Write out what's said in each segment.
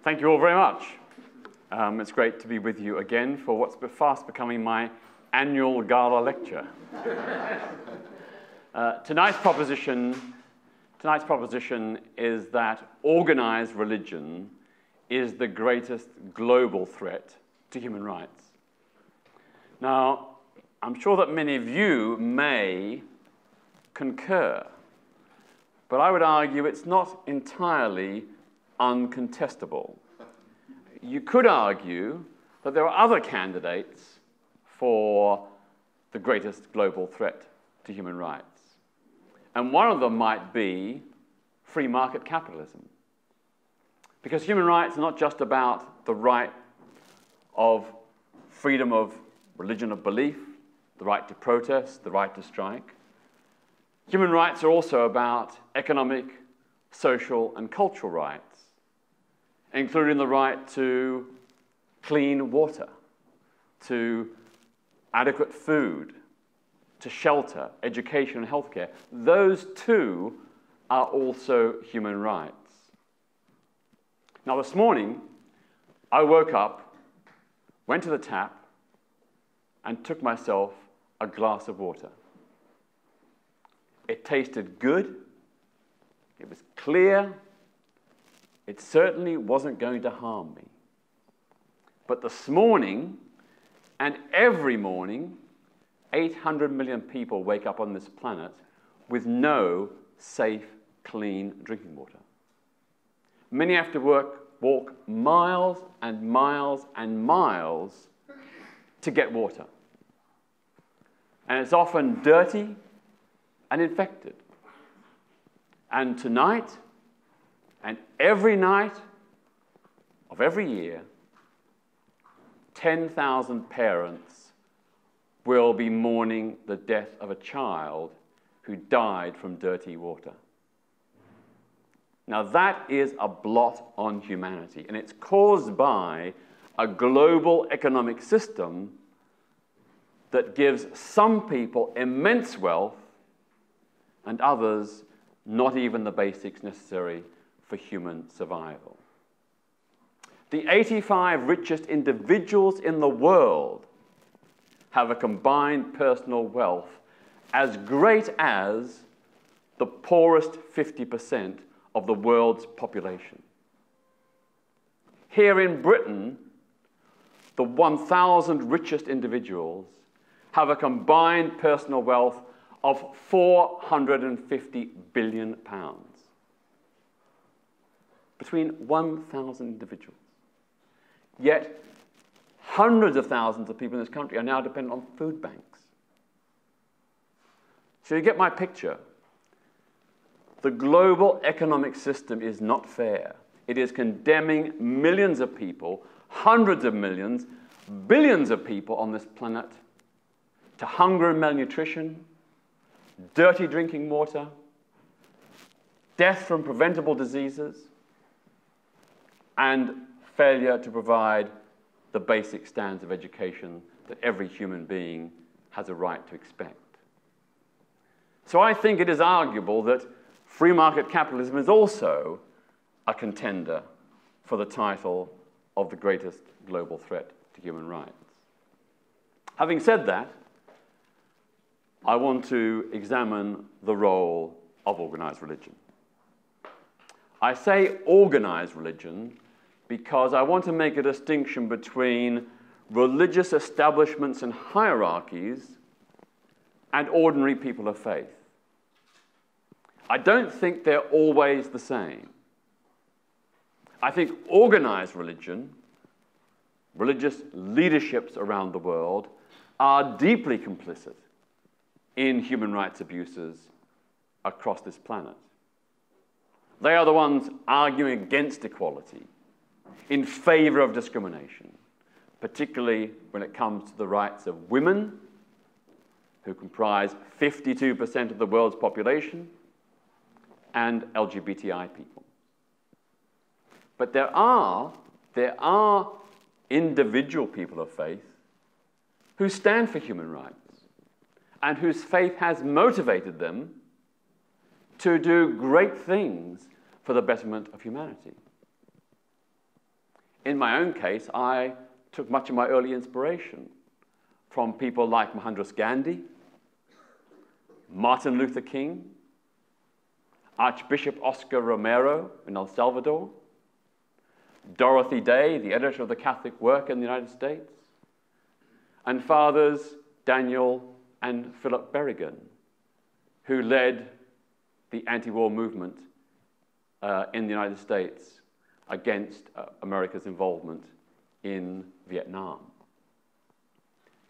Thank you all very much. It's great to be with you again for what's fast becoming my annual Galha lecture. Tonight's proposition is that organized religion is the greatest global threat to human rights. Now, I'm sure that many of you may concur, but I would argue it's not entirely uncontestable. You could argue that there are other candidates for the greatest global threat to human rights. And one of them might be free market capitalism. Because human rights are not just about the right of freedom of religion of belief, the right to protest, the right to strike. Human rights are also about economic, social, and cultural rights, including the right to clean water, to adequate food, to shelter, education, and healthcare. Those too are also human rights. Now, this morning, I woke up, went to the tap, and took myself a glass of water. It tasted good. It was clear. It certainly wasn't going to harm me. But this morning, and every morning, 800 million people wake up on this planet with no safe, clean drinking water. Many have to walk miles and miles and miles to get water. And it's often dirty and infected. And tonight, and every night of every year, 10,000 parents will be mourning the death of a child who died from dirty water. Now that is a blot on humanity, and it's caused by a global economic system that gives some people immense wealth and others not even the basics necessary for human survival. The 85 richest individuals in the world have a combined personal wealth as great as the poorest 50% of the world's population. Here in Britain, the 1,000 richest individuals have a combined personal wealth of £450 billion between 1,000 individuals. Yet, hundreds of thousands of people in this country are now dependent on food banks. So you get my picture. The global economic system is not fair. It is condemning millions of people, hundreds of millions, billions of people on this planet to hunger and malnutrition, dirty drinking water, death from preventable diseases, and failure to provide the basic standards of education that every human being has a right to expect. So I think it is arguable that free market capitalism is also a contender for the title of the greatest global threat to human rights. Having said that, I want to examine the role of organized religion. I say organized religion because I want to make a distinction between religious establishments and hierarchies and ordinary people of faith. I don't think they're always the same. I think organized religion, religious leaderships around the world, are deeply complicit in human rights abuses across this planet. They are the ones arguing against equality, in favor of discrimination, particularly when it comes to the rights of women, who comprise 52% of the world's population, and LGBTI people. But there are individual people of faith who stand for human rights and whose faith has motivated them to do great things for the betterment of humanity. in my own case, I took much of my early inspiration from people like Mohandas Gandhi, Martin Luther King, Archbishop Oscar Romero in El Salvador, Dorothy Day, the editor of the Catholic Work in the United States, and Fathers Daniel and Philip Berrigan, who led the anti-war movement in the United States against America's involvement in Vietnam.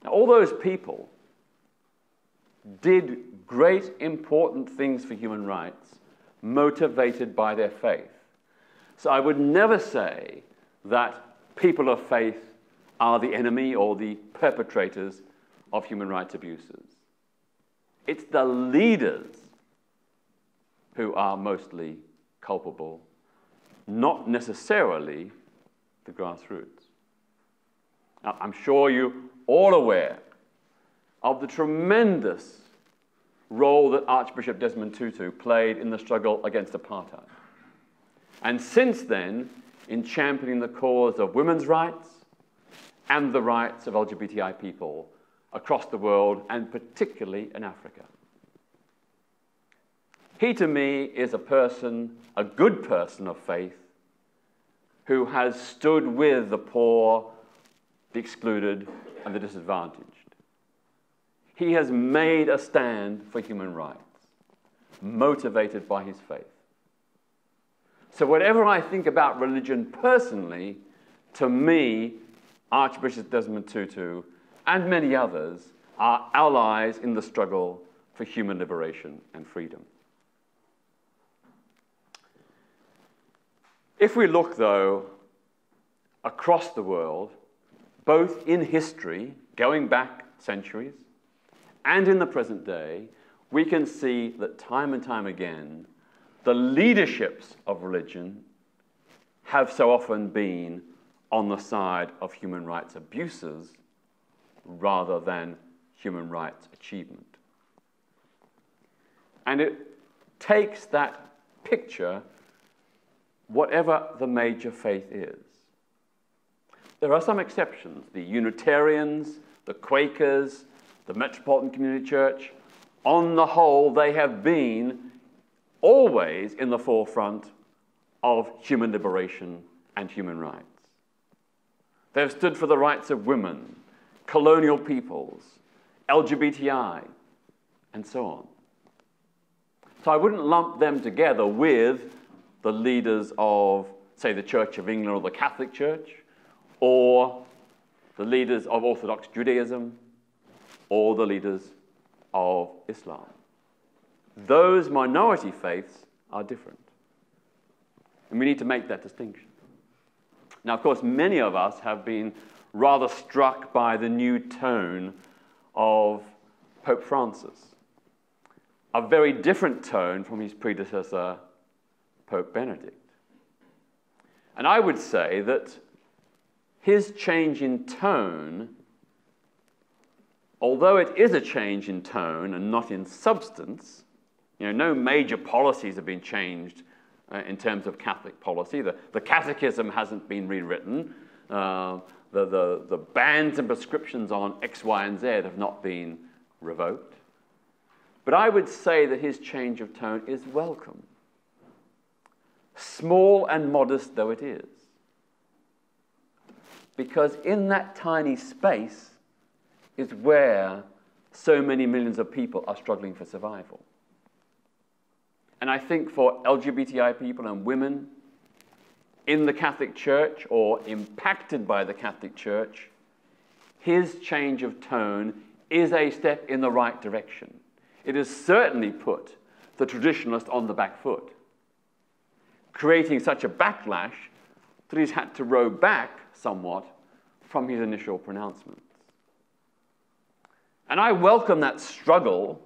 Now, all those people did great, important things for human rights, motivated by their faith. So I would never say that people of faith are the enemy or the perpetrators of human rights abuses. It's the leaders who are mostly culpable, not necessarily the grassroots. Now, I'm sure you're all aware of the tremendous role that Archbishop Desmond Tutu played in the struggle against apartheid. And since then, in championing the cause of women's rights and the rights of LGBTI people across the world, and particularly in Africa. He, to me, is a person, a good person of faith, who has stood with the poor, the excluded, and the disadvantaged. He has made a stand for human rights, motivated by his faith. So whatever I think about religion personally, to me, Archbishop Desmond Tutu and many others are allies in the struggle for human liberation and freedom. If we look, though, across the world, both in history, going back centuries, and in the present day, we can see that time and time again, the leaderships of religion have so often been on the side of human rights abuses rather than human rights achievement. And it takes that picture, whatever the major faith is. There are some exceptions. The Unitarians, the Quakers, the Metropolitan Community Church, on the whole, they have been always in the forefront of human liberation and human rights. They have stood for the rights of women, colonial peoples, LGBTI, and so on. So I wouldn't lump them together with the leaders of, say, the Church of England or the Catholic Church, or the leaders of Orthodox Judaism, or the leaders of Islam. Those minority faiths are different. And we need to make that distinction. Now, of course, many of us have been rather struck by the new tone of Pope Francis, a very different tone from his predecessor, Pope Benedict. And I would say that his change in tone, although it is a change in tone and not in substance, no major policies have been changed in terms of Catholic policy. The Catechism hasn't been rewritten. The bans and prescriptions on X, Y, and Z have not been revoked. But I would say that his change of tone is welcome, small and modest though it is. Because in that tiny space is where so many millions of people are struggling for survival. And I think for LGBTI people and women in the Catholic Church or impacted by the Catholic Church, his change of tone is a step in the right direction. It has certainly put the traditionalist on the back foot, creating such a backlash that he's had to row back somewhat from his initial pronouncements. And I welcome that struggle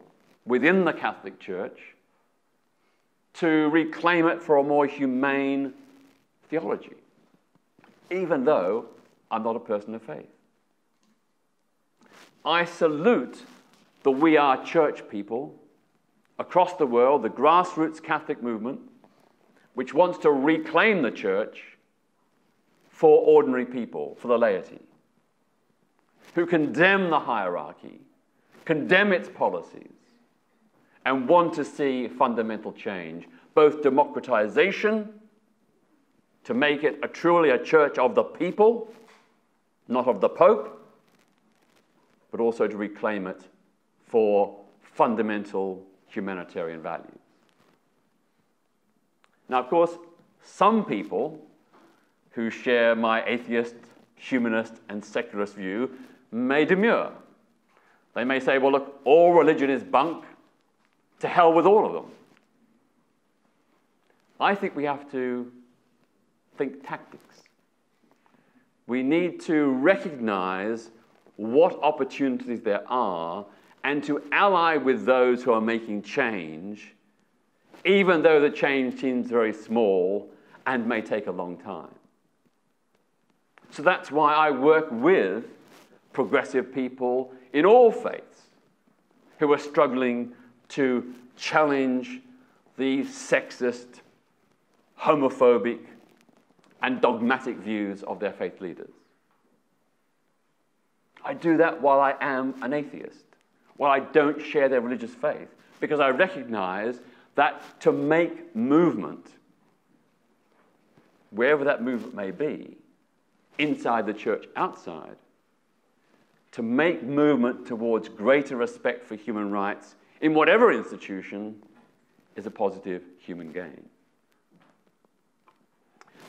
within the Catholic Church to reclaim it for a more humane theology, even though I'm not a person of faith. I salute the We Are Church people across the world, the grassroots Catholic movement, which wants to reclaim the church for ordinary people, for the laity, who condemn the hierarchy, condemn its policies, and want to see fundamental change, both democratization, to make it truly a church of the people, not of the Pope, but also to reclaim it for fundamental humanitarian values. Now, of course, some people who share my atheist, humanist, and secularist view may demur. They may say, well, look, all religion is bunk. To hell with all of them. I think we have to think tactics. We need to recognize what opportunities there are and to ally with those who are making change, even though the change seems very small and may take a long time. So that's why I work with progressive people in all faiths who are struggling to challenge the sexist, homophobic, and dogmatic views of their faith leaders. I do that while I am an atheist, while I don't share their religious faith, because I recognize that to make movement, wherever that movement may be, inside the church, outside, to make movement towards greater respect for human rights in whatever institution is a positive human gain.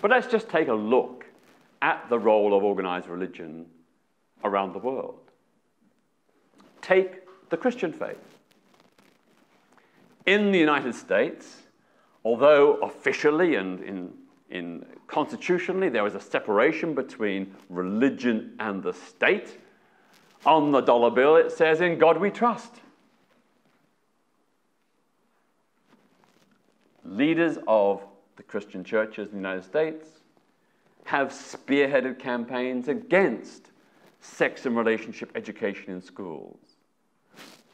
But let's just take a look at the role of organized religion around the world. Take the Christian faith. In the United States, although officially and constitutionally there is a separation between religion and the state, on the dollar bill it says, "In God we trust." Leaders of the Christian churches in the United States have spearheaded campaigns against sex and relationship education in schools,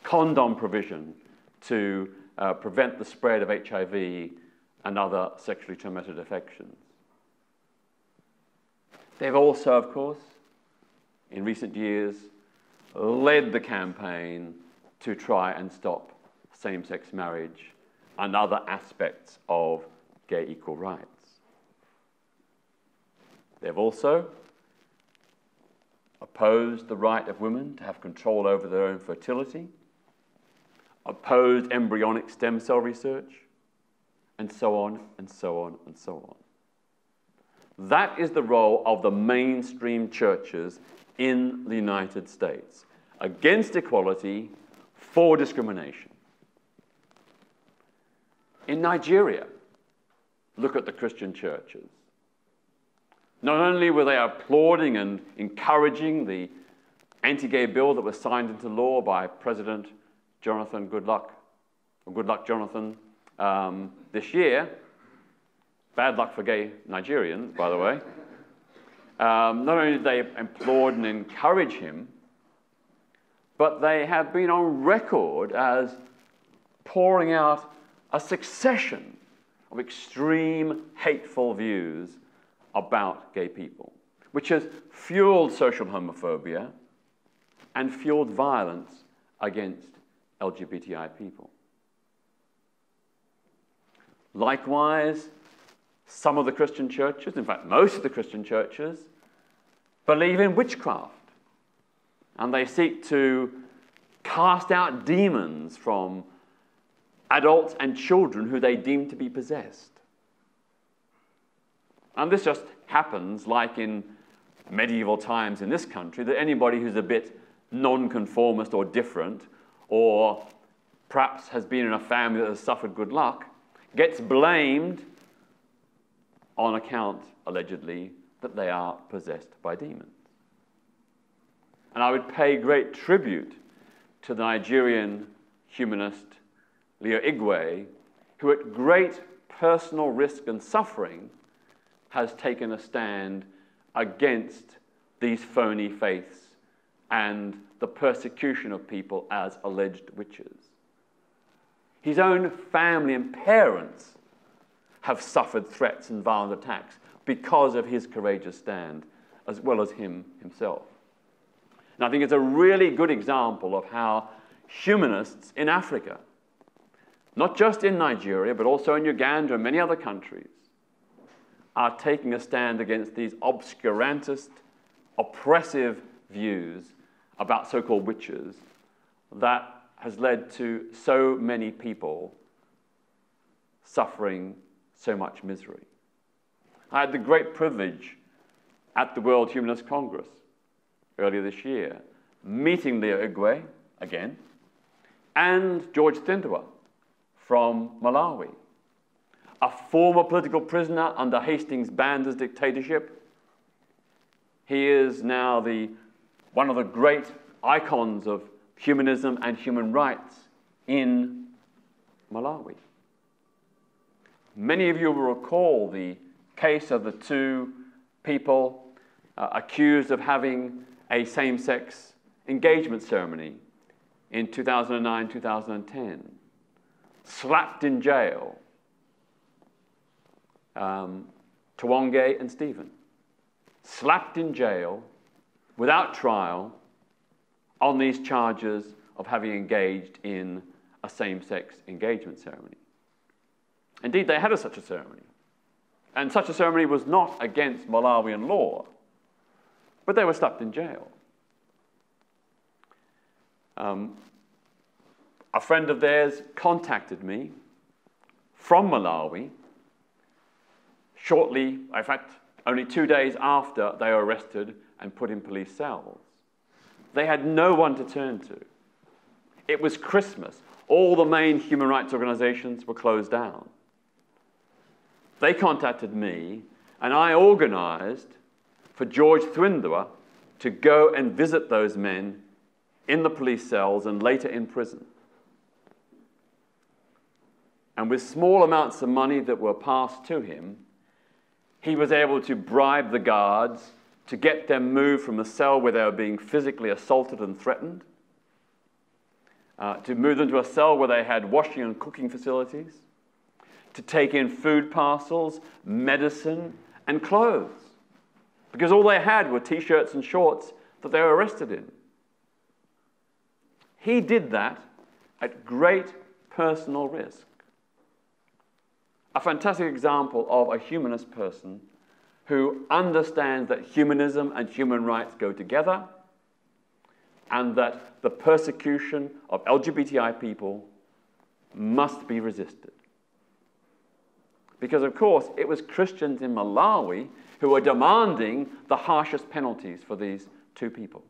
condom provision to prevent the spread of HIV and other sexually transmitted infections. They've also, of course, in recent years, led the campaign to try and stop same-sex marriage and other aspects of gay equal rights. They've also opposed the right of women to have control over their own fertility, opposed embryonic stem cell research, and so on, and so on, and so on. That is the role of the mainstream churches in the United States, against equality, for discrimination. In Nigeria, look at the Christian churches. Not only were they applauding and encouraging the anti-gay bill that was signed into law by President Jonathan Goodluck Jonathan this year, bad luck for gay Nigerians, by the way. Not only did they applaud and encourage him, but they have been on record as pouring out a succession of extreme, hateful views about gay people, which has fueled social homophobia and fueled violence against LGBTI people. Likewise, some of the Christian churches, in fact, most of the Christian churches, believe in witchcraft. And they seek to cast out demons from adults and children who they deem to be possessed. And this just happens, like in medieval times in this country, that anybody who's a bit nonconformist or different, or perhaps has been in a family that has suffered good luck, gets blamed on account, allegedly, that they are possessed by demons. And I would pay great tribute to the Nigerian humanist Leo Igwe, who at great personal risk and suffering has taken a stand against these phony faiths and the persecution of people as alleged witches. His own family and parents have suffered threats and violent attacks because of his courageous stand, as well as himself. And I think it's a really good example of how humanists in Africa, not just in Nigeria, but also in Uganda and many other countries, are taking a stand against these obscurantist, oppressive views about so-called witches that has led to so many people suffering so much misery. I had the great privilege at the World Humanist Congress earlier this year, meeting Leo Igwe again, and George Thindwa from Malawi, a former political prisoner under Hastings Banda's dictatorship. He is now one of the great icons of humanism and human rights in Malawi. Many of you will recall the case of the two people accused of having a same-sex engagement ceremony in 2009-2010, slapped in jail, Tawonge and Stephen, slapped in jail without trial on these charges of having engaged in a same-sex engagement ceremony. Indeed, they had such a ceremony, and such a ceremony was not against Malawian law, but they were slapped in jail. A friend of theirs contacted me from Malawi shortly, in fact, only 2 days after they were arrested and put in police cells. They had no one to turn to. It was Christmas. All the main human rights organizations were closed down. They contacted me, and I organized for George Thindwa to go and visit those men in the police cells and later in prison. And with small amounts of money that were passed to him, he was able to bribe the guards to get them moved from the cell where they were being physically assaulted and threatened, to move them to a cell where they had washing and cooking facilities, to take in food parcels, medicine, and clothes, because all they had were T-shirts and shorts that they were arrested in. He did that at great personal risk. A fantastic example of a humanist person who understands that humanism and human rights go together, and that the persecution of LGBTI people must be resisted. Because, of course, it was Christians in Malawi who were demanding the harshest penalties for these two people.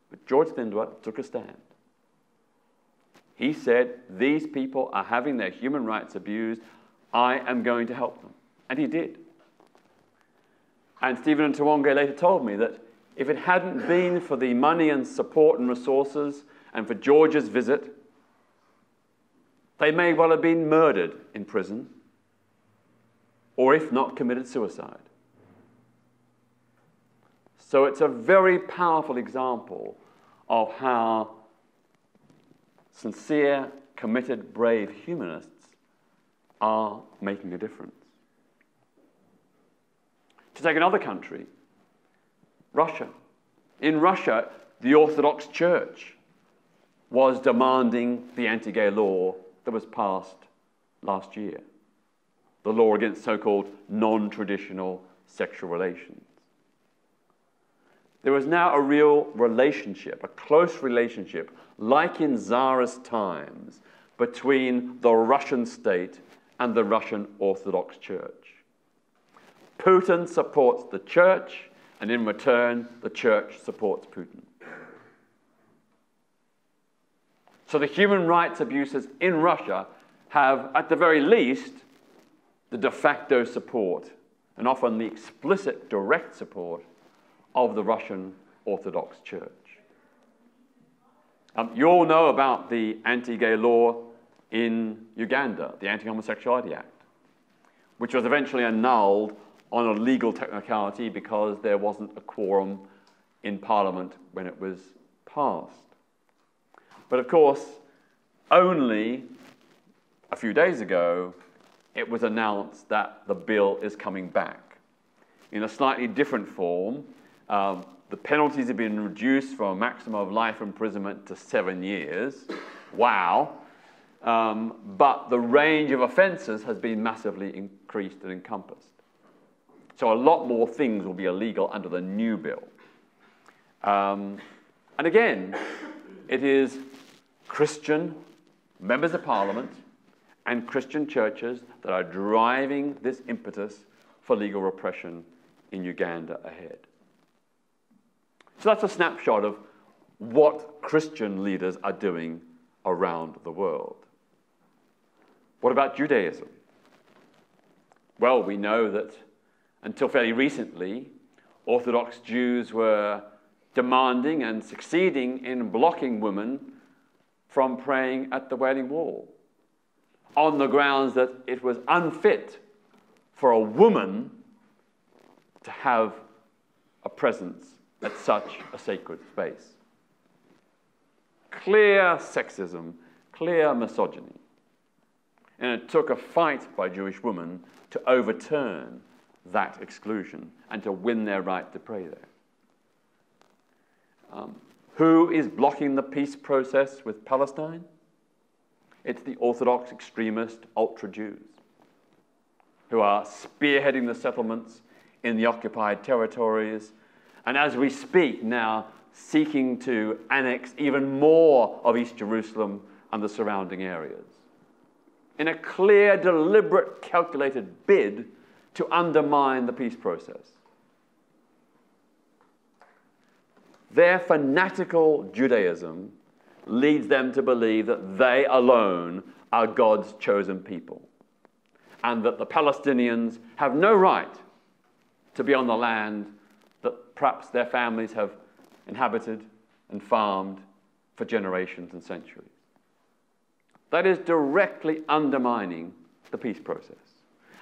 But George Thindwa took a stand. He said, these people are having their human rights abused. I am going to help them. And he did. And Stephen and Tawonge later told me that if it hadn't been for the money and support and resources and for George's visit, they may well have been murdered in prison, or if not, committed suicide. So it's a very powerful example of how sincere, committed, brave humanists are making a difference. To take another country, Russia. In Russia, the Orthodox Church was demanding the anti-gay law that was passed last year, the law against so-called non-traditional sexual relations. There is now a real relationship, a close relationship, like in Tsarist times, between the Russian state and the Russian Orthodox Church. Putin supports the church, and in return, the church supports Putin. So the human rights abuses in Russia have, at the very least, the de facto support, and often the explicit, direct support of the Russian Orthodox Church. You all know about the anti-gay law in Uganda, the Anti-Homosexuality Act, which was eventually annulled on a legal technicality because there wasn't a quorum in Parliament when it was passed. But of course, only a few days ago, it was announced that the bill is coming back in a slightly different form. The penalties have been reduced from a maximum of life imprisonment to 7 years. Wow. But the range of offences has been massively increased and encompassed. So a lot more things will be illegal under the new bill. And again, it is Christian members of Parliament and Christian churches that are driving this impetus for legal repression in Uganda ahead. So that's a snapshot of what Christian leaders are doing around the world. What about Judaism? Well, we know that until fairly recently, Orthodox Jews were demanding and succeeding in blocking women from praying at the Wailing Wall on the grounds that it was unfit for a woman to have a presence at such a sacred space. Clear sexism, clear misogyny. And it took a fight by Jewish women to overturn that exclusion and to win their right to pray there. Who is blocking the peace process with Palestine? It's the Orthodox extremist ultra-Jews who are spearheading the settlements in the occupied territories, and as we speak now, seeking to annex even more of East Jerusalem and the surrounding areas, in a clear, deliberate, calculated bid to undermine the peace process. Their fanatical Judaism leads them to believe that they alone are God's chosen people, and that the Palestinians have no right to be on the land that perhaps their families have inhabited and farmed for generations and centuries. That is directly undermining the peace process.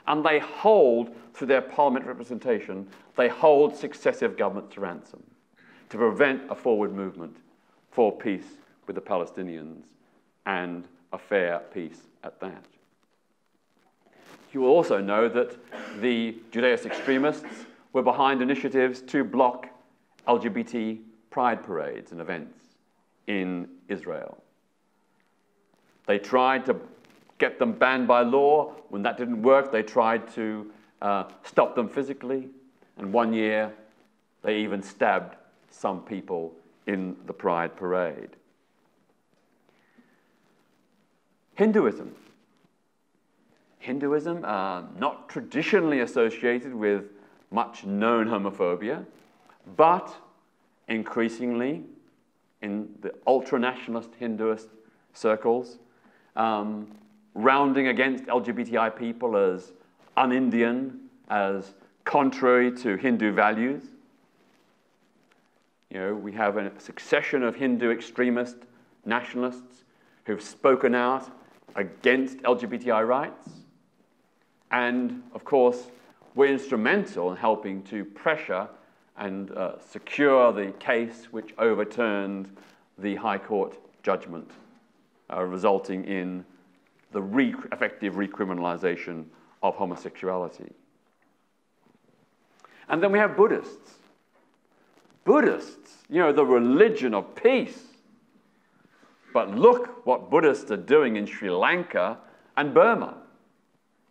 And they hold, through their parliamentary representation, they hold successive governments to ransom to prevent a forward movement for peace with the Palestinians and a fair peace at that. You will also know that the Judaist extremists were behind initiatives to block LGBT pride parades and events in Israel. They tried to get them banned by law. When that didn't work, they tried to stop them physically. And one year, they even stabbed some people in the pride parade. Hinduism. Hinduism, not traditionally associated with much known homophobia, but increasingly in the ultra-nationalist Hinduist circles, rounding against LGBTI people as un-Indian, as contrary to Hindu values. You know, we have a succession of Hindu extremist nationalists who've spoken out against LGBTI rights. And, of course, we're instrumental in helping to pressure and secure the case which overturned the High Court judgment, resulting in the effective recriminalization of homosexuality. And then we have Buddhists. Buddhists, you know, the religion of peace. But look what Buddhists are doing in Sri Lanka and Burma,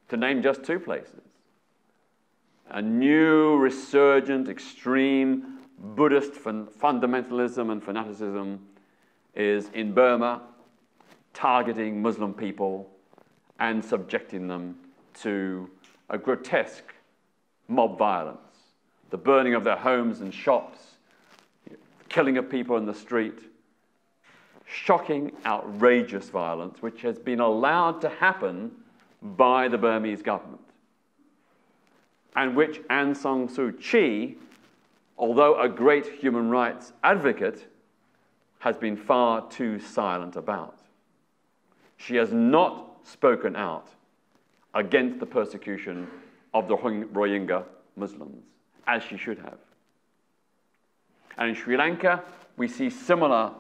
to name just two places. A new, resurgent, extreme Buddhist fundamentalism and fanaticism is in Burma, targeting Muslim people and subjecting them to a grotesque mob violence, the burning of their homes and shops, killing of people in the street, shocking, outrageous violence which has been allowed to happen by the Burmese government, and which Aung San Suu Kyi, although a great human rights advocate, has been far too silent about. She has not spoken out against the persecution of the Rohingya Muslims, as she should have. And in Sri Lanka, we see similar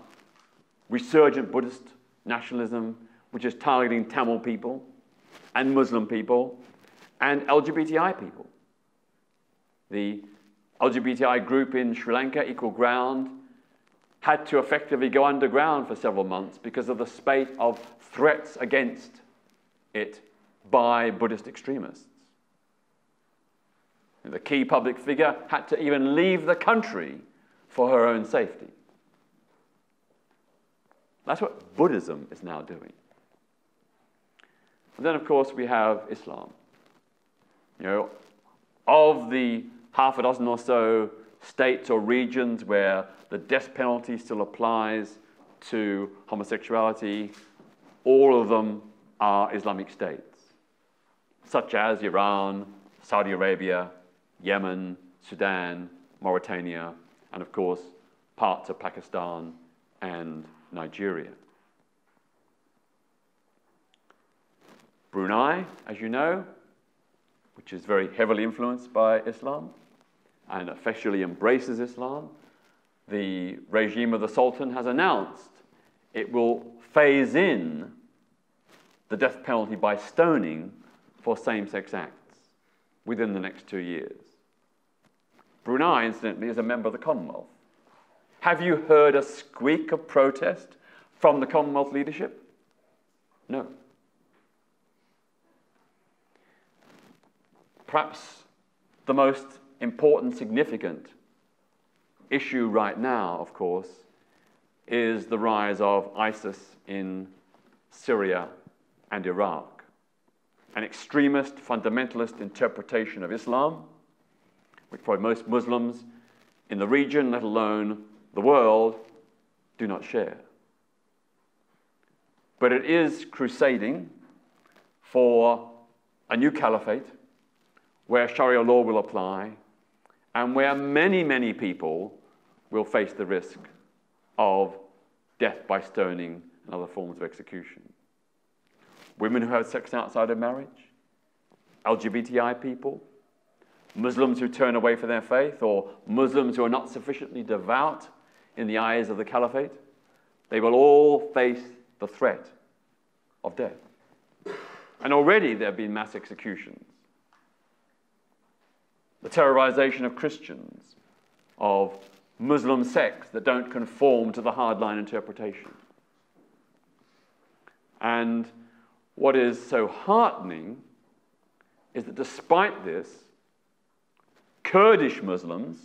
resurgent Buddhist nationalism, which is targeting Tamil people and Muslim people and LGBTI people. The LGBTI group in Sri Lanka, Equal Ground, had to effectively go underground for several months because of the spate of threats against it by Buddhist extremists. The key public figure had to even leave the country for her own safety. That's what Buddhism is now doing. And then, of course, we have Islam. You know, of the half a dozen or so states or regions where the death penalty still applies to homosexuality, all of them are Islamic states, such as Iran, Saudi Arabia, Yemen, Sudan, Mauritania, and of course, parts of Pakistan and Nigeria. Brunei, as you know, which is very heavily influenced by Islam and officially embraces Islam, the regime of the Sultan has announced it will phase in the death penalty by stoning for same-sex acts within the next 2 years. Brunei, incidentally, is a member of the Commonwealth. Have you heard a squeak of protest from the Commonwealth leadership? No. Perhaps the most important, significant issue right now, of course, is the rise of ISIS in Syria and Iraq, an extremist, fundamentalist interpretation of Islam, which probably most Muslims in the region, let alone the world, do not share. But it is crusading for a new caliphate where Sharia law will apply and where many, many people will face the risk of death by stoning and other forms of execution. Women who have sex outside of marriage, LGBTI people, Muslims who turn away from their faith, or Muslims who are not sufficiently devout in the eyes of the caliphate, they will all face the threat of death. And already there have been mass executions. The terrorization of Christians, of Muslim sects that don't conform to the hardline interpretation. And what is so heartening is that despite this, Kurdish Muslims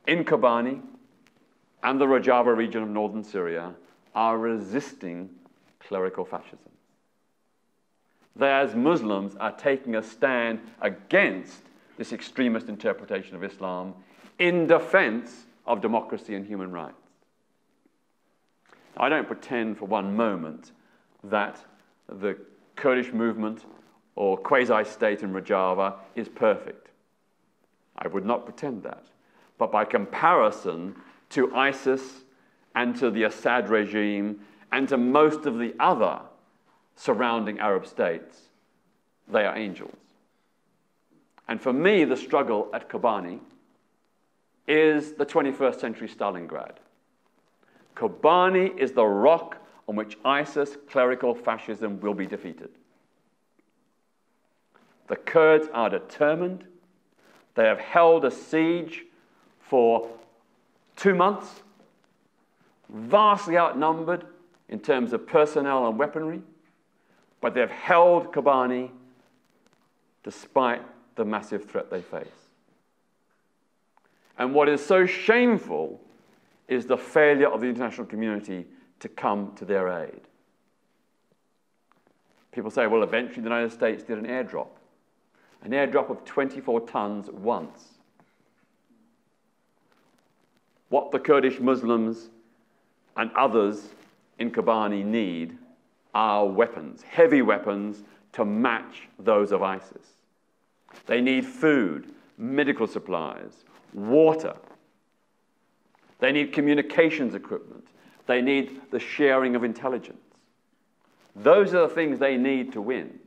in Kobani and the Rojava region of northern Syria are resisting clerical fascism. They, as Muslims, are taking a stand against this extremist interpretation of Islam in defense of democracy and human rights. I don't pretend for one moment that the Kurdish movement or quasi-state in Rojava is perfect. I would not pretend that. But by comparison to ISIS and to the Assad regime and to most of the other surrounding Arab states, they are angels. And for me, the struggle at Kobani is the 21st century Stalingrad. Kobani is the rock on which ISIS clerical fascism will be defeated. The Kurds are determined. They have held a siege for 2 months, vastly outnumbered in terms of personnel and weaponry, but they have held Kobani despite the massive threat they face. And what is so shameful is the failure of the international community to come to their aid. People say, well, eventually the United States did an airdrop of 24 tons once. What the Kurdish Muslims and others in Kobani need are weapons, heavy weapons, to match those of ISIS. They need food, medical supplies, water. They need communications equipment. They need the sharing of intelligence. Those are the things they need to win.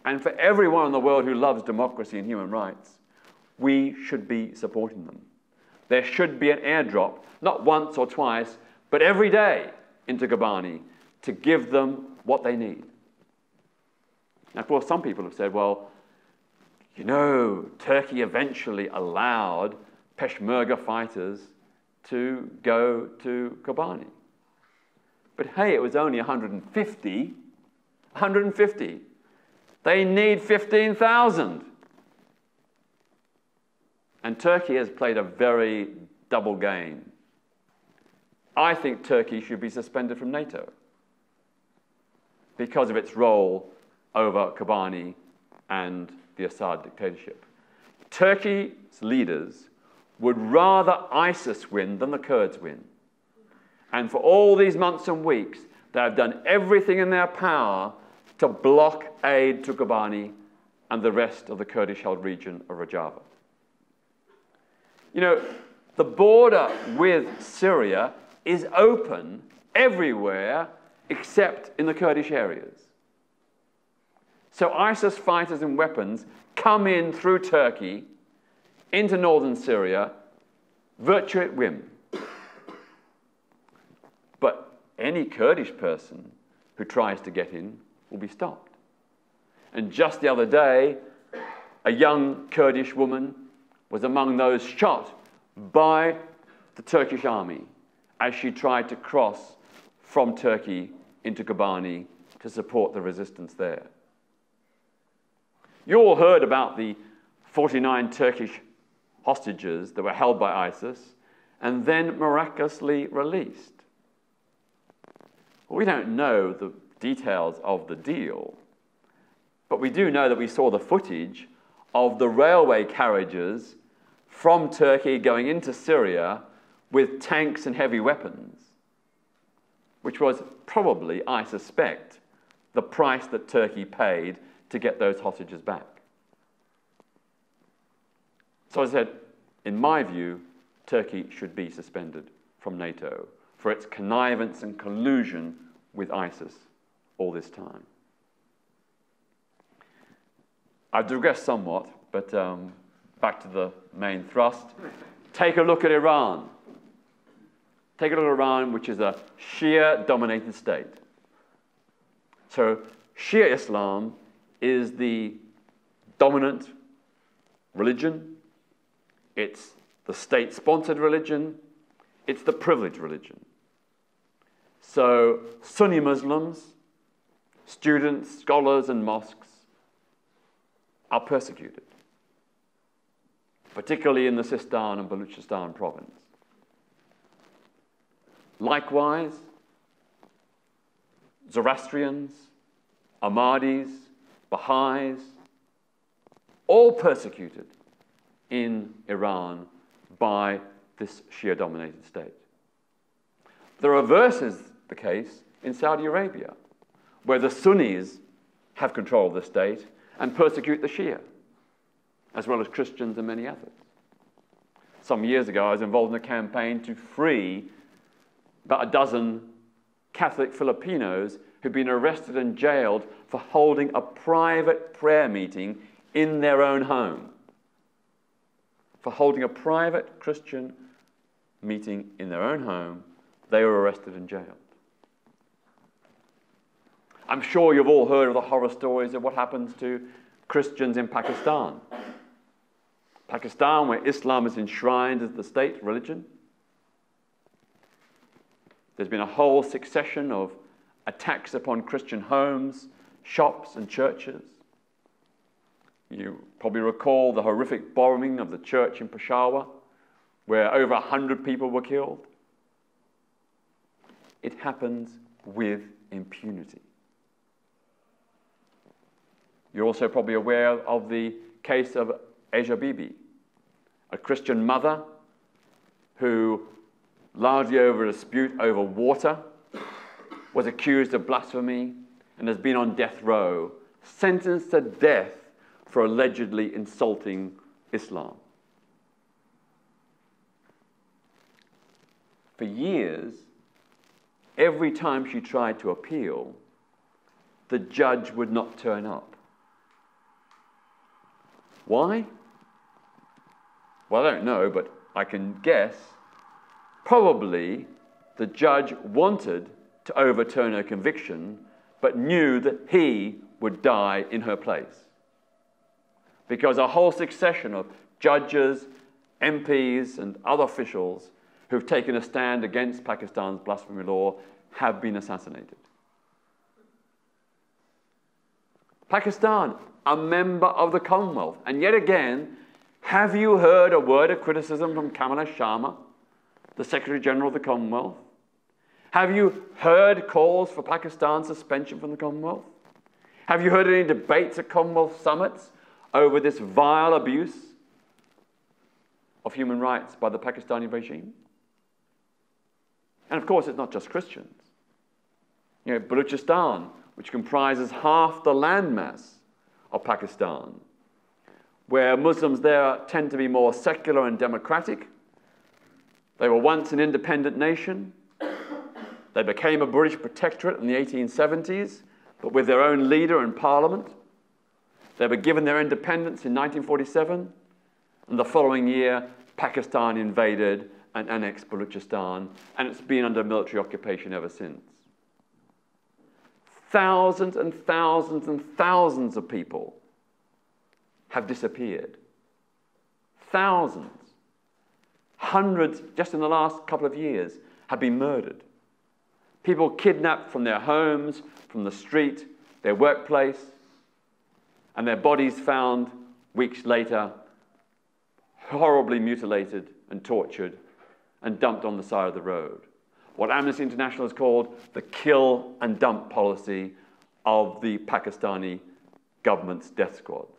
And for everyone in the world who loves democracy and human rights, we should be supporting them. There should be an airdrop, not once or twice, but every day into Kobani to give them what they need. Now, of course, some people have said, well, you know, Turkey eventually allowed Peshmerga fighters to go to Kobani. But hey, it was only 150. 150. They need 15,000. And Turkey has played a very double game. I think Turkey should be suspended from NATO because of its role over Kobani and the Assad dictatorship. Turkey's leaders would rather ISIS win than the Kurds win. And for all these months and weeks, they have done everything in their power to block aid to Kobani and the rest of the Kurdish-held region of Rojava. You know, the border with Syria is open everywhere except in the Kurdish areas. So ISIS fighters and weapons come in through Turkey into northern Syria virtually at whim. But any Kurdish person who tries to get in will be stopped. And just the other day, a young Kurdish woman was among those shot by the Turkish army as she tried to cross from Turkey into Kobani to support the resistance there. You all heard about the 49 Turkish hostages that were held by ISIS and then miraculously released. Well, we don't know the details of the deal, but we do know that we saw the footage of the railway carriages from Turkey going into Syria with tanks and heavy weapons, which was probably, I suspect, the price that Turkey paid to get those hostages back. So as I said, in my view, Turkey should be suspended from NATO for its connivance and collusion with ISIS all this time. I've digressed somewhat, but back to the main thrust. Take a look at Iran. Take a look at Iran, which is a Shia-dominated state. So Shia Islam is the dominant religion. It's the state-sponsored religion. It's the privileged religion. So Sunni Muslims, students, scholars, and mosques are persecuted, particularly in the Sistan and Baluchistan province. Likewise, Zoroastrians, Ahmadis, Baha'is, all persecuted in Iran by this Shia-dominated state. The reverse is the case in Saudi Arabia, where the Sunnis have control of the state and persecute the Shia, as well as Christians and many others. Some years ago, I was involved in a campaign to free about a dozen Catholic Filipinos who'd been arrested and jailed for holding a private prayer meeting in their own home. For holding a private Christian meeting in their own home, they were arrested and jailed. I'm sure you've all heard of the horror stories of what happens to Christians in Pakistan. Pakistan, where Islam is enshrined as the state religion. There's been a whole succession of attacks upon Christian homes, shops, and churches. You probably recall the horrific bombing of the church in Peshawar, where over 100 people were killed. It happens with impunity. You're also probably aware of the case of Asia Bibi, a Christian mother who, largely over a dispute over water, was accused of blasphemy and has been on death row, sentenced to death for allegedly insulting Islam. For years, every time she tried to appeal, the judge would not turn up. Why? Well, I don't know, but I can guess. Probably the judge wanted to overturn her conviction, but knew that he would die in her place. Because a whole succession of judges, MPs, and other officials who've taken a stand against Pakistan's blasphemy law have been assassinated. Pakistan, a member of the Commonwealth. And yet again, have you heard a word of criticism from Kamala Sharma, the Secretary General of the Commonwealth? Have you heard calls for Pakistan's suspension from the Commonwealth? Have you heard any debates at Commonwealth summits over this vile abuse of human rights by the Pakistani regime? And of course, it's not just Christians. You know, Balochistan, which comprises half the landmass of Pakistan, where Muslims there tend to be more secular and democratic. They were once an independent nation. They became a British protectorate in the 1870s, but with their own leader and parliament. They were given their independence in 1947, and the following year, Pakistan invaded and annexed Balochistan, and it's been under military occupation ever since. Thousands and thousands and thousands of people have disappeared. Thousands. Hundreds, just in the last couple of years, have been murdered. People kidnapped from their homes, from the street, their workplace, and their bodies found weeks later, horribly mutilated and tortured and dumped on the side of the road. What Amnesty International has called the kill and dump policy of the Pakistani government's death squads.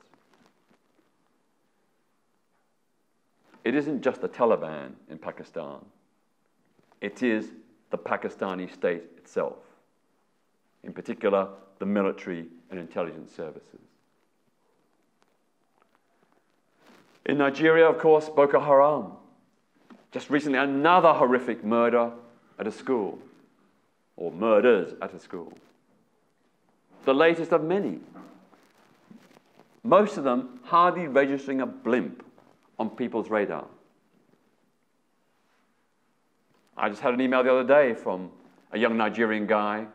It isn't just the Taliban in Pakistan. It is the Pakistani state itself, in particular the military and intelligence services. In Nigeria, of course, Boko Haram. Just recently, another horrific murder at a school, or murders at a school. The latest of many. Most of them hardly registering a blimp on people's radar. I just had an email the other day from a young Nigerian guy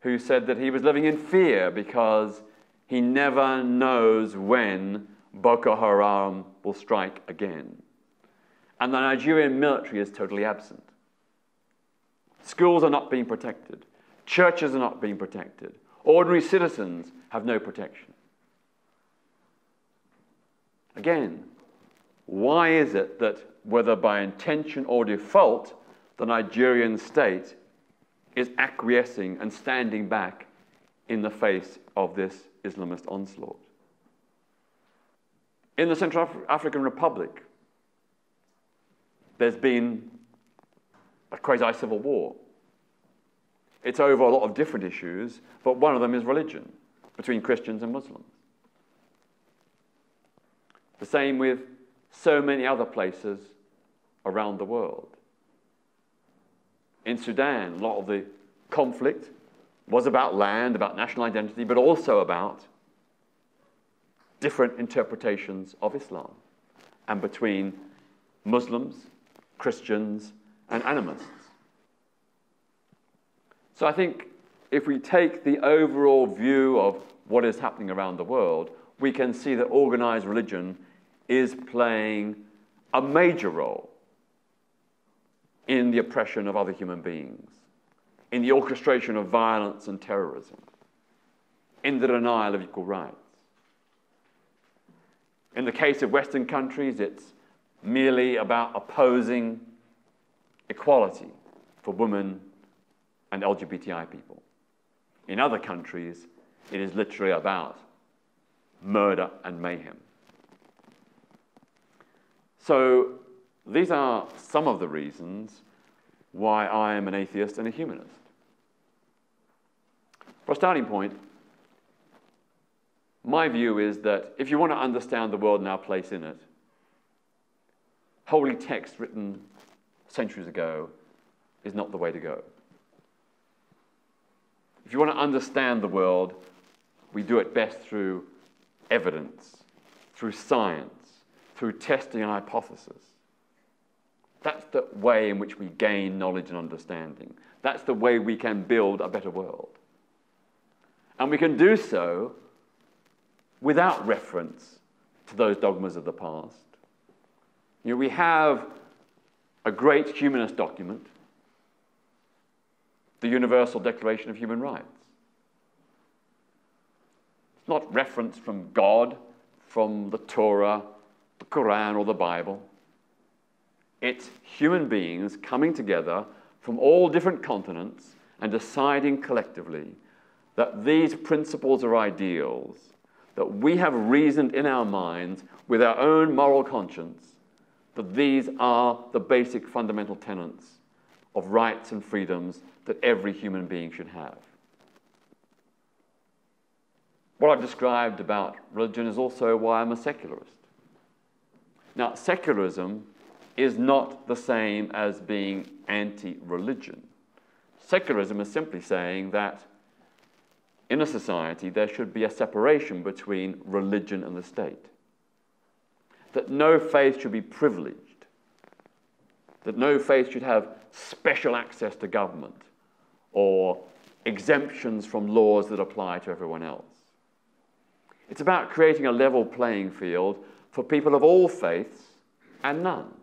who said that he was living in fear because he never knows when Boko Haram will strike again. And the Nigerian military is totally absent. Schools are not being protected. Churches are not being protected. Ordinary citizens have no protection. Again, why is it that, whether by intention or default, the Nigerian state is acquiescing and standing back in the face of this Islamist onslaught? In the Central African Republic, there's been a quasi-civil war. It's over a lot of different issues, but one of them is religion, between Christians and Muslims. The same with so many other places around the world. In Sudan, a lot of the conflict was about land, about national identity, but also about different interpretations of Islam, and between Muslims, Christians, and animists. So I think if we take the overall view of what is happening around the world, we can see that organized religion is playing a major role in the oppression of other human beings, in the orchestration of violence and terrorism, in the denial of equal rights. In the case of Western countries, it's merely about opposing equality for women and LGBTI people. In other countries, it is literally about murder and mayhem. So these are some of the reasons why I am an atheist and a humanist. For a starting point, my view is that if you want to understand the world and our place in it, holy text written centuries ago is not the way to go. If you want to understand the world, we do it best through evidence, through science, through testing and hypothesis. That's the way in which we gain knowledge and understanding. That's the way we can build a better world. And we can do so without reference to those dogmas of the past. You know, we have a great humanist document, the Universal Declaration of Human Rights. It's not reference from God, from the Torah, the Quran, or the Bible. It's human beings coming together from all different continents and deciding collectively that these principles or ideals that we have reasoned in our minds with our own moral conscience, that these are the basic fundamental tenets of rights and freedoms that every human being should have. What I've described about religion is also why I'm a secularist. Now, secularism is not the same as being anti-religion. Secularism is simply saying that in a society there should be a separation between religion and the state. That no faith should be privileged. That no faith should have special access to government or exemptions from laws that apply to everyone else. It's about creating a level playing field for people of all faiths and none.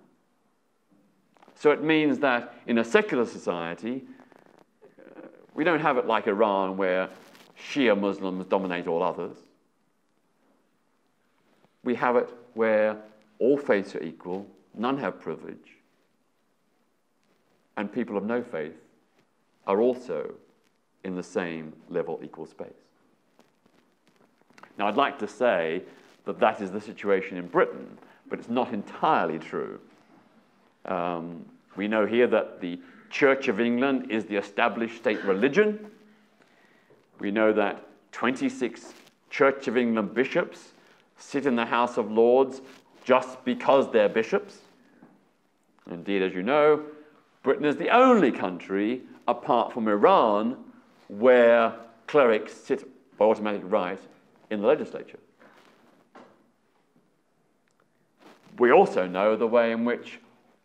So it means that in a secular society, we don't have it like Iran where Shia Muslims dominate all others. We have it where all faiths are equal, none have privilege, and people of no faith are also in the same level equal space. Now, I'd like to say that that is the situation in Britain, but it's not entirely true. We know here that the Church of England is the established state religion. We know that 26 Church of England bishops sit in the House of Lords just because they're bishops. Indeed, as you know, Britain is the only country, apart from Iran, where clerics sit by automatic right in the legislature. We also know the way in which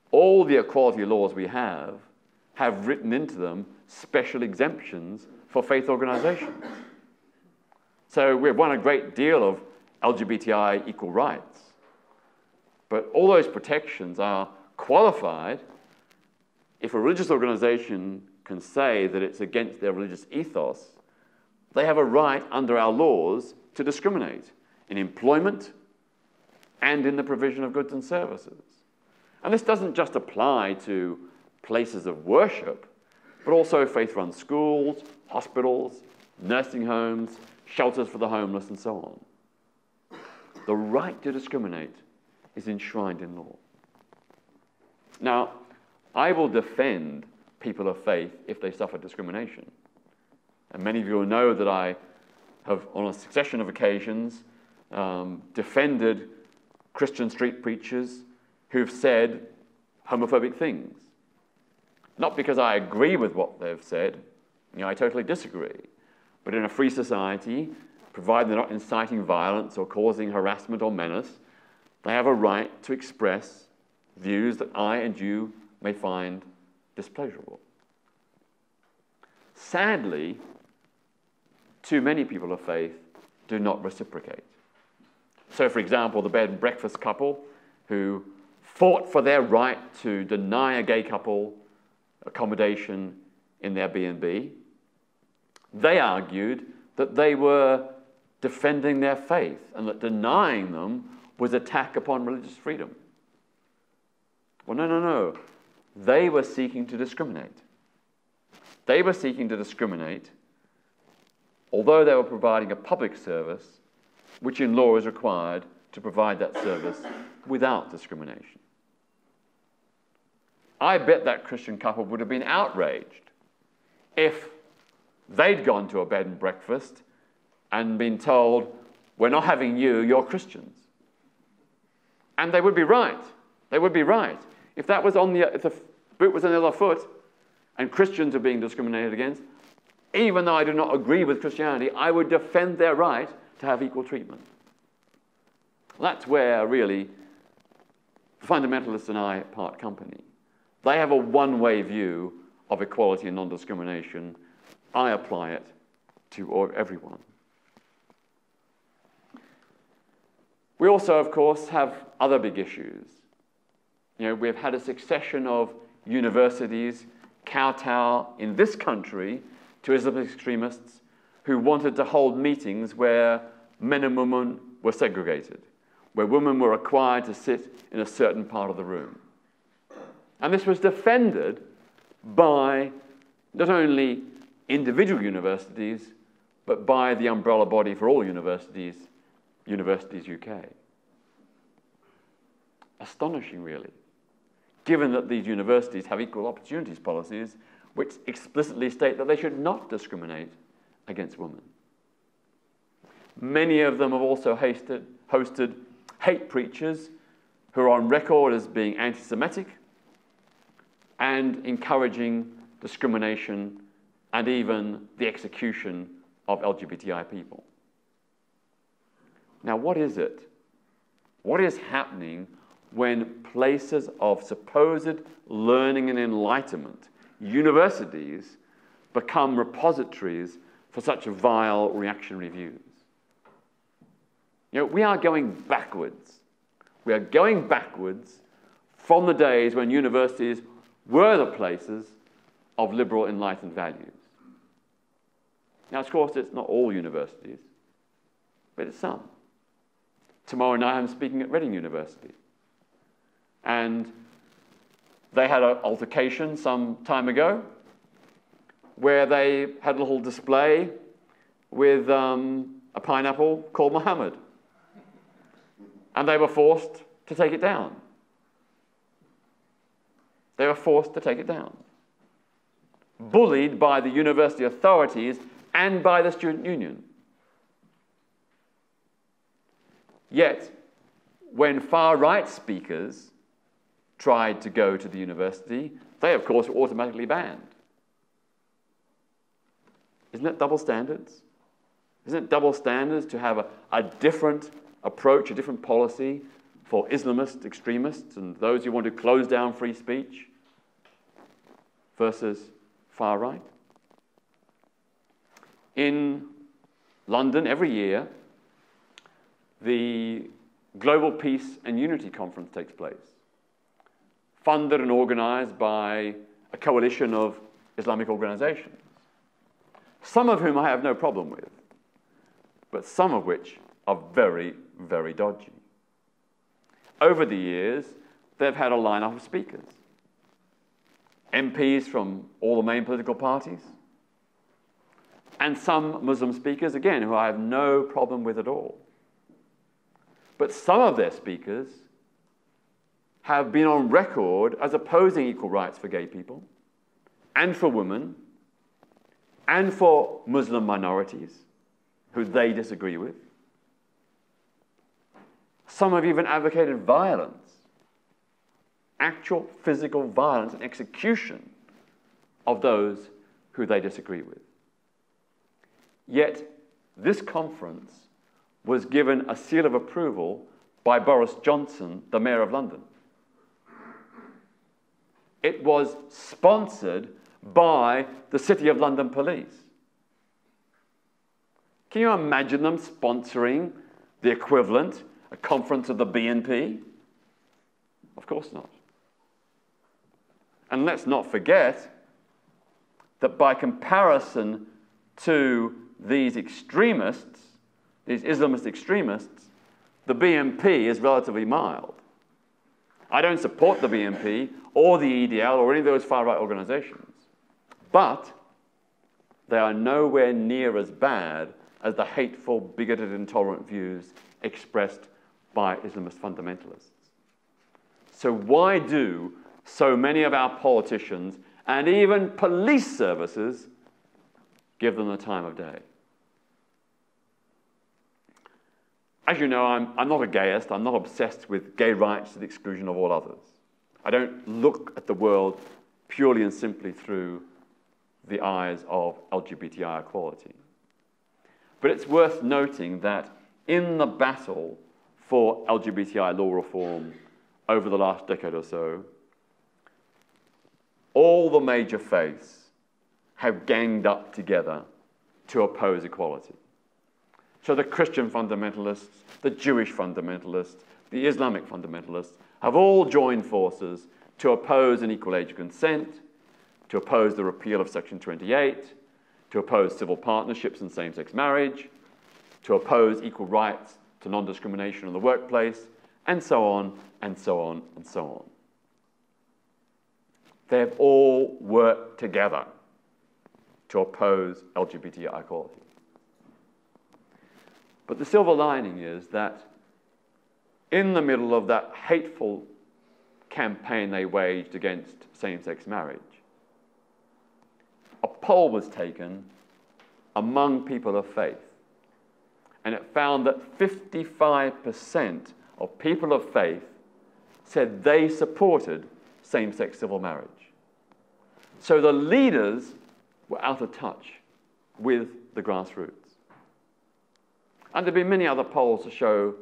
all the equality laws we have written into them special exemptions for faith organizations. So we've won a great deal of LGBTI equal rights, but all those protections are qualified if a religious organization can say that it's against their religious ethos. They have a right under our laws to discriminate in employment and in the provision of goods and services. And this doesn't just apply to places of worship, but also faith-run schools, hospitals, nursing homes, shelters for the homeless, and so on. The right to discriminate is enshrined in law. Now, I will defend people of faith if they suffer discrimination. And many of you will know that I have, on a succession of occasions, defended Christian street preachers who've said homophobic things. Not because I agree with what they've said, I totally disagree. But in a free society, provided they're not inciting violence or causing harassment or menace, they have a right to express views that I and you may find displeasurable. Sadly, too many people of faith do not reciprocate. So, for example, the bed and breakfast couple who fought for their right to deny a gay couple accommodation in their B&B, they argued that they were defending their faith and that denying them was attack upon religious freedom. Well, no. They were seeking to discriminate. They were seeking to discriminate, although they were providing a public service, which in law is required to provide that service without discrimination. I bet that Christian couple would have been outraged if they'd gone to a bed and breakfast and been told, "We're not having you, you're Christians." And they would be right. They would be right. If the boot was on the other foot and Christians are being discriminated against, even though I do not agree with Christianity, I would defend their right to have equal treatment. That's where, really, the fundamentalists and I part company. They have a one-way view of equality and non-discrimination, I apply it to everyone. We also, of course, have other big issues. We've had a succession of universities kowtow in this country to Islamist extremists who wanted to hold meetings where men and women were segregated, where women were required to sit in a certain part of the room. And this was defended by not only individual universities, but by the umbrella body for all universities, Universities UK. Astonishing, really, given that these universities have equal opportunities policies which explicitly state that they should not discriminate against women. Many of them have also hosted hate preachers who are on record as being anti-Semitic and encouraging discrimination and even the execution of LGBTI people. Now, what is it? What is happening when places of supposed learning and enlightenment, universities, become repositories for such vile reactionary views? We are going backwards. We are going backwards from the days when universities were the places of liberal enlightened values. Now, of course, it's not all universities, but it's some. Tomorrow night I'm speaking at Reading University. And they had an altercation some time ago where they had a little display with a pineapple called Muhammad. And they were forced to take it down. They were forced to take it down. Bullied by the university authorities and by the student union. Yet, when far-right speakers tried to go to the university, they, of course, were automatically banned. Isn't it double standards? Isn't it double standards to have a different approach, a different policy for Islamist extremists and those who want to close down free speech versus far-right? In London, every year, the Global Peace and Unity Conference takes place, funded and organized by a coalition of Islamic organizations, some of whom I have no problem with, but some of which are very, very dodgy. Over the years, they've had a lineup of speakers. MPs from all the main political parties, and some Muslim speakers, again, who I have no problem with at all. But some of their speakers have been on record as opposing equal rights for gay people, and for women, and for Muslim minorities, who they disagree with. Some have even advocated violence, actual physical violence and execution of those who they disagree with. Yet, this conference was given a seal of approval by Boris Johnson, the Mayor of London. It was sponsored by the City of London Police. Can you imagine them sponsoring the equivalent, a conference of the BNP? Of course not. And let's not forget that by comparison to these extremists, these Islamist extremists, the BNP is relatively mild. I don't support the BNP or the EDL or any of those far-right organizations, but they are nowhere near as bad as the hateful, bigoted, intolerant views expressed by Islamist fundamentalists. So why do so many of our politicians and even police services give them the time of day? As you know, I'm not a gayist. I'm not obsessed with gay rights to the exclusion of all others. I don't look at the world purely and simply through the eyes of LGBTI equality. But it's worth noting that in the battle for LGBTI law reform over the last decade or so, all the major faiths have ganged up together to oppose equality. So the Christian fundamentalists, the Jewish fundamentalists, the Islamic fundamentalists have all joined forces to oppose an equal age of consent, to oppose the repeal of Section 28, to oppose civil partnerships and same-sex marriage, to oppose equal rights to non-discrimination in the workplace, and so on, and so on, and so on. They have all worked together to oppose LGBTI equality. But the silver lining is that in the middle of that hateful campaign they waged against same-sex marriage, a poll was taken among people of faith, and it found that 55% of people of faith said they supported same-sex civil marriage. So the leaders were out of touch with the grassroots. And there have been many other polls to show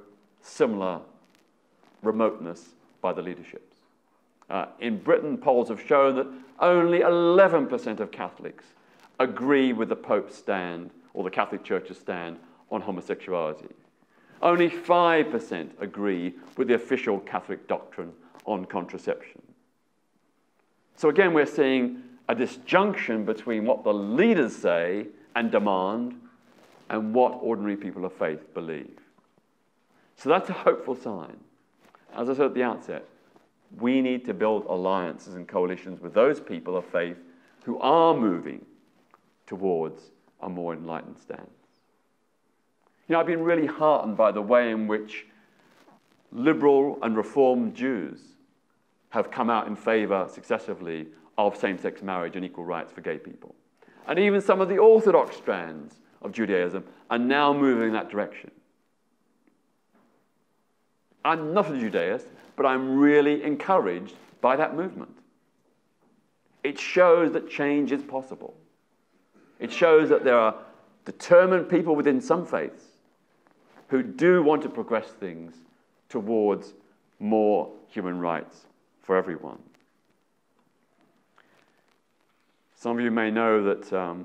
similar remoteness by the leaderships. In Britain, polls have shown that only 11% of Catholics agree with the Pope's stand, or the Catholic Church's stand, on homosexuality. Only 5% agree with the official Catholic doctrine on contraception. So again, we're seeing a disjunction between what the leaders say and demand and what ordinary people of faith believe. So that's a hopeful sign. As I said at the outset, we need to build alliances and coalitions with those people of faith who are moving towards a more enlightened stance. You know, I've been really heartened by the way in which liberal and reformed Jews have come out in favor successively of same-sex marriage and equal rights for gay people. And even some of the orthodox strands of Judaism are now moving in that direction. I'm not a Judaist, but I'm really encouraged by that movement. It shows that change is possible. It shows that there are determined people within some faiths who do want to progress things towards more human rights for everyone. Some of you may know that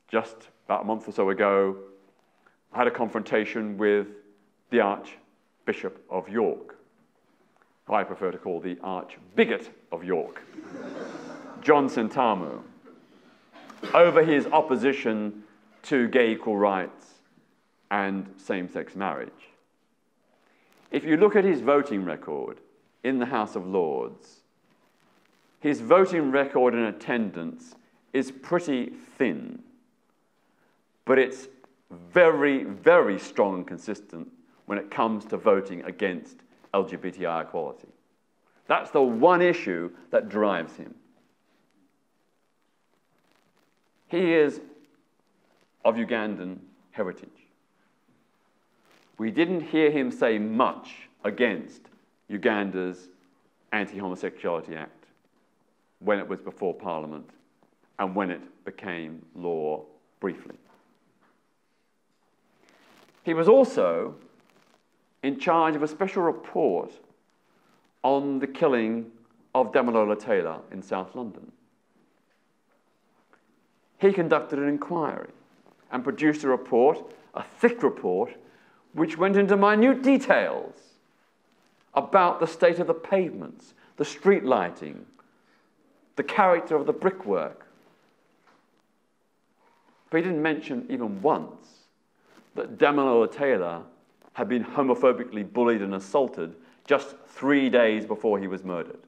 just about a month or so ago, I had a confrontation with the Archbishop of York, who I prefer to call the Archbigot of York, John Sentamu, over his opposition to gay equal rights and same-sex marriage. If you look at his voting record in the House of Lords, his voting record and attendance is pretty thin, but it's very, very strong and consistent when it comes to voting against LGBTI equality. That's the one issue that drives him. He is of Ugandan heritage. We didn't hear him say much against Uganda's Anti-Homosexuality Act when it was before Parliament and when it became law briefly. He was also in charge of a special report on the killing of Damilola Taylor in South London. He conducted an inquiry and produced a report, a thick report, which went into minute details about the state of the pavements, the street lighting, the character of the brickwork. But he didn't mention even once that Damilola Taylor had been homophobically bullied and assaulted just 3 days before he was murdered.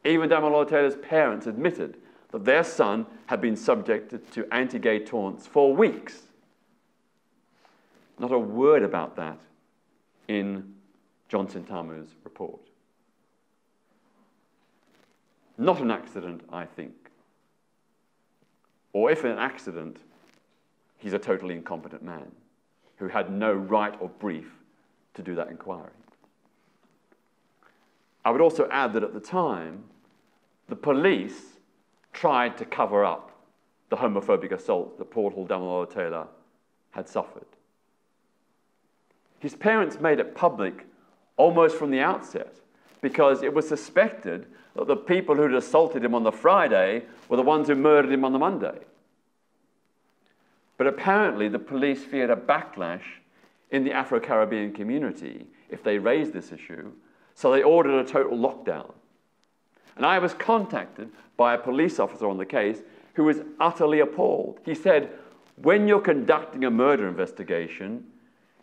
Even Damilola Taylor's parents admitted that their son had been subjected to anti-gay taunts for weeks. Not a word about that in John Sentamu's report. Not an accident, I think. Or if an accident, he's a totally incompetent man who had no right or brief to do that inquiry. I would also add that at the time, the police tried to cover up the homophobic assault that poor little Damilola Taylor had suffered. His parents made it public almost from the outset because it was suspected that the people who'd assaulted him on the Friday were the ones who murdered him on the Monday. But apparently the police feared a backlash in the Afro-Caribbean community if they raised this issue, so they ordered a total lockdown. And I was contacted by a police officer on the case who was utterly appalled. He said, when you're conducting a murder investigation,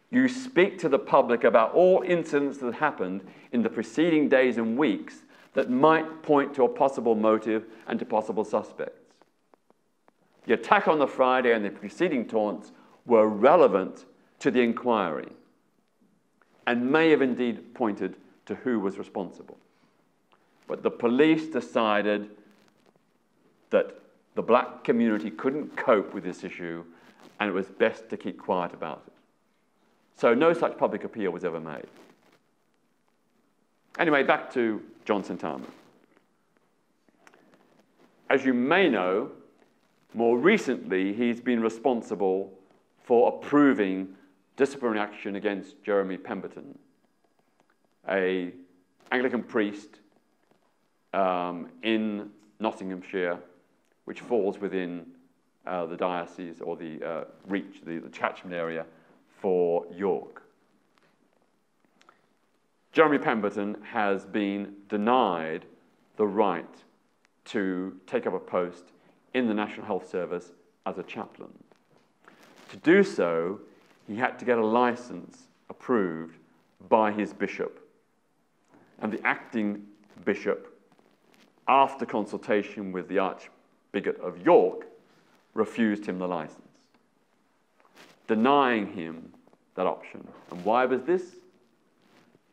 you speak to the public about all incidents that happened in the preceding days and weeks that might point to a possible motive and to possible suspects. The attack on the Friday and the preceding taunts were relevant to the inquiry and may have indeed pointed to who was responsible. But the police decided that the black community couldn't cope with this issue and it was best to keep quiet about it. So no such public appeal was ever made. Anyway, back to John Sentamu. As you may know, more recently he's been responsible for approving disciplinary action against Jeremy Pemberton, an Anglican priest in Nottinghamshire, which falls within the diocese or the reach, the catchment area for York. Jeremy Pemberton has been denied the right to take up a post in the National Health Service as a chaplain. To do so, he had to get a license approved by his bishop. And the acting bishop, after consultation with the Archbishop of York, refused him the license, denying him that option. And why was this?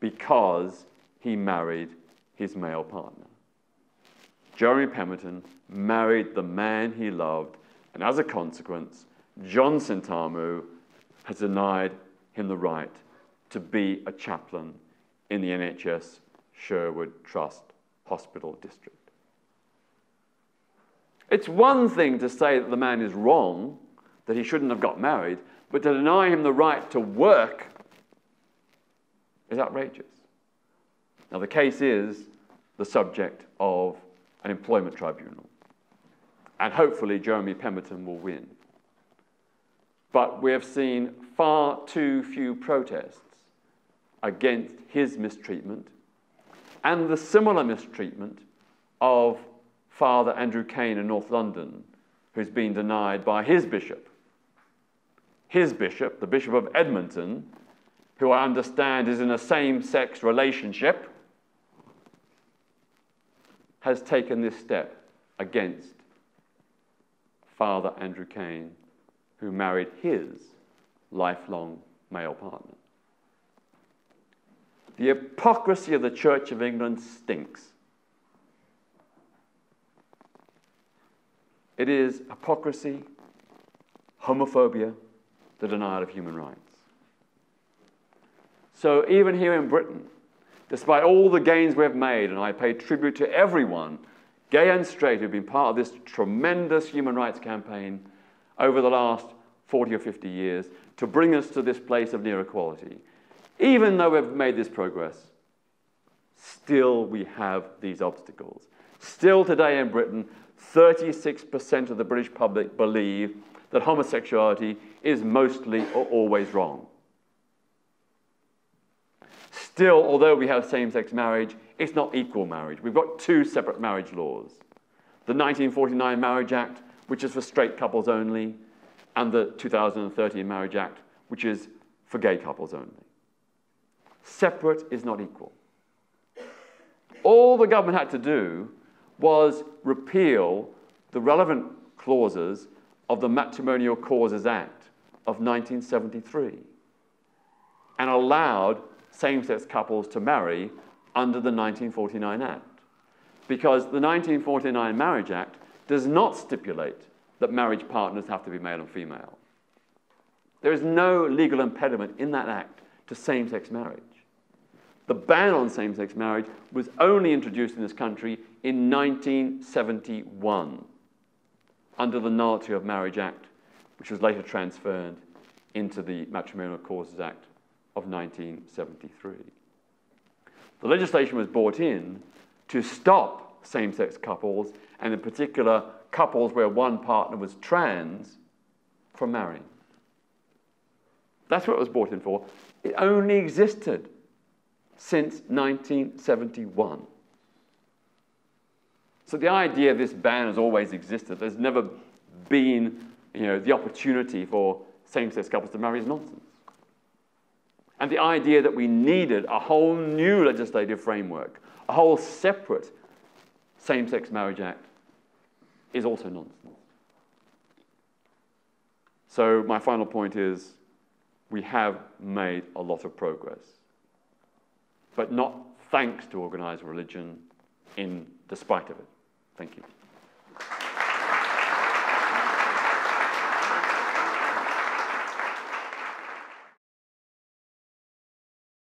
Because he married his male partner. Jeremy Pemberton married the man he loved, and as a consequence, John Sentamu has denied him the right to be a chaplain in the NHS Sherwood Trust Hospital District. It's one thing to say that the man is wrong, that he shouldn't have got married, but to deny him the right to work is outrageous. Now, the case is the subject of an employment tribunal, and hopefully Jeremy Pemberton will win. But we have seen far too few protests against his mistreatment and the similar mistreatment of Father Andrew Kane in North London, who's been denied by his bishop. His bishop, the Bishop of Edmonton, who I understand is in a same-sex relationship, has taken this step against Father Andrew Kane, who married his lifelong male partner. The hypocrisy of the Church of England stinks. It is hypocrisy, homophobia, the denial of human rights. So even here in Britain, despite all the gains we have made, and I pay tribute to everyone, gay and straight, who've been part of this tremendous human rights campaign over the last 40 or 50 years to bring us to this place of near equality. Even though we've made this progress, still we have these obstacles. Still today in Britain, 36% of the British public believe that homosexuality is mostly or always wrong. Still, although we have same-sex marriage, it's not equal marriage. We've got two separate marriage laws. The 1949 Marriage Act, which is for straight couples only, and the 2013 Marriage Act, which is for gay couples only. Separate is not equal. All the government had to do was repeal the relevant clauses of the Matrimonial Causes Act of 1973 and allowed same-sex couples to marry under the 1949 Act. Because the 1949 Marriage Act does not stipulate that marriage partners have to be male and female. There is no legal impediment in that act to same-sex marriage. The ban on same-sex marriage was only introduced in this country in 1971 under the Nullity of Marriage Act, which was later transferred into the Matrimonial Causes Act of 1973. The legislation was brought in to stop same-sex couples, and in particular couples where one partner was trans, from marrying. That's what it was brought in for. It only existed since 1971. So the idea this ban has always existed, there's never been, the opportunity for same-sex couples to marry is nonsense. And the idea that we needed a whole new legislative framework, a whole separate same-sex marriage act, is also nonsense. So my final point is, we have made a lot of progress, but not thanks to organized religion, in despite of it. Thank you.